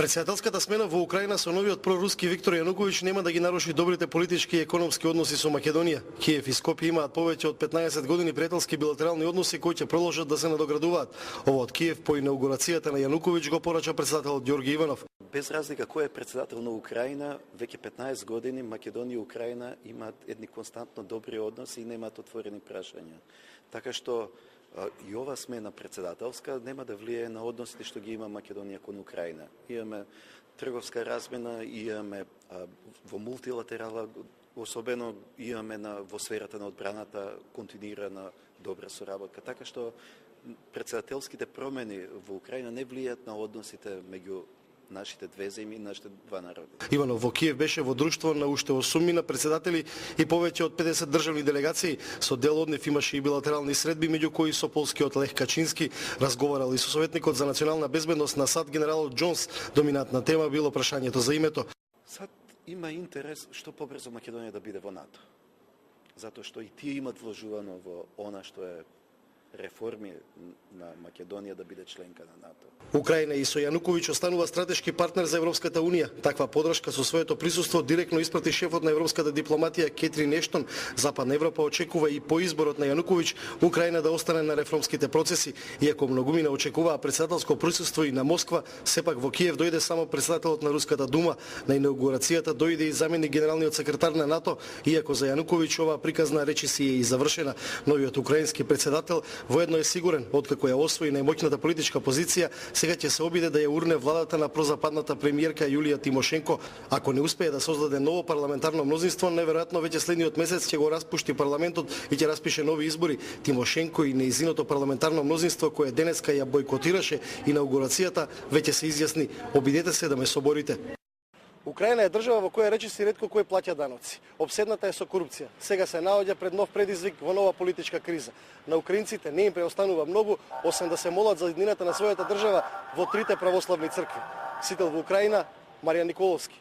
Председателската смена во Украина со новиот проруски Виктор Јануковиќ нема да ги наруши добрите политички и економски односи со Македонија. Киев и Скопје имаат повеќе од 15 години пријателски билатерални односи кои ќе продолжат да се надоградуваат. Ово од Киев по инаугурацијата на Јануковиќ го порача председателот Ѓорги Иванов. Без разлика кој е председател на Украина, веќе 15 години Македонија и Украина имаат едни константно добри односи и немаат отворени прашања. Така што и ова смена председателска нема да влијае на односите што ги има Македонија кон Украина. Имаме трговска размена, имаме во мултилатерала, особено имаме во сферата на одбраната континуирана добра соработка. Така што председателските промени во Украина не влијаат на односите меѓу нашите две земји и нашите два народи. Иванов во Киев беше во друштво на уште 8 председатели и повеќе од 50 државни делегации. Со дел од нив имаше и билатерални средби, меѓу кои со полскиот Лех Качински. Разговарал и со советникот за национална безбедност на САД генералот Џонс. Доминантна тема било прашањето за името. САД има интерес што побрзо Македонија да биде во НАТО. Затоа што и тие имат вложувано во она што е реформи на Македонија да биде членка на НАТО. Украина и со Јануковиќ останува стратешки партнер за Европската унија. Таква подршка со своето присуство директно испрати шефот на европската дипломатија Кетрин Ештон. Западна Европа очекува и по изборот на Јануковиќ Украина да остане на реформските процеси. Иако многумина очекуваа председателско присуство и на Москва, сепак во Киев дојде само председателот на Руската дума. На инаугурацијата дојде и заменик генералниот секретар на НАТО, иако за Јануковиќ оваа приказна речиси е и завршена. Новиот украински председател воедно е сигурен, откако ја освои најмоќната политичка позиција, сега ќе се обиде да ја урне владата на прозападната премиерка Јулија Тимошенко. Ако не успее да создаде ново парламентарно мнозинство, неверојатно веќе следниот месец ќе го распушти парламентот и ќе распише нови избори. Тимошенко и нејзиното парламентарно мнозинство кое денеска ја бойкотираше инаугурацијата, веќе се изјасни: обидете се да ме соборите. Украина е држава во која речиси ретко кој плаќа даноци. Обседната е со корупција. Сега се наоѓа пред нов предизвик во нова политичка криза. На украинците не им преостанува многу, освен да се молат за иднината на својата држава во трите православни цркви. Сител во Украина, Маријан Николовски.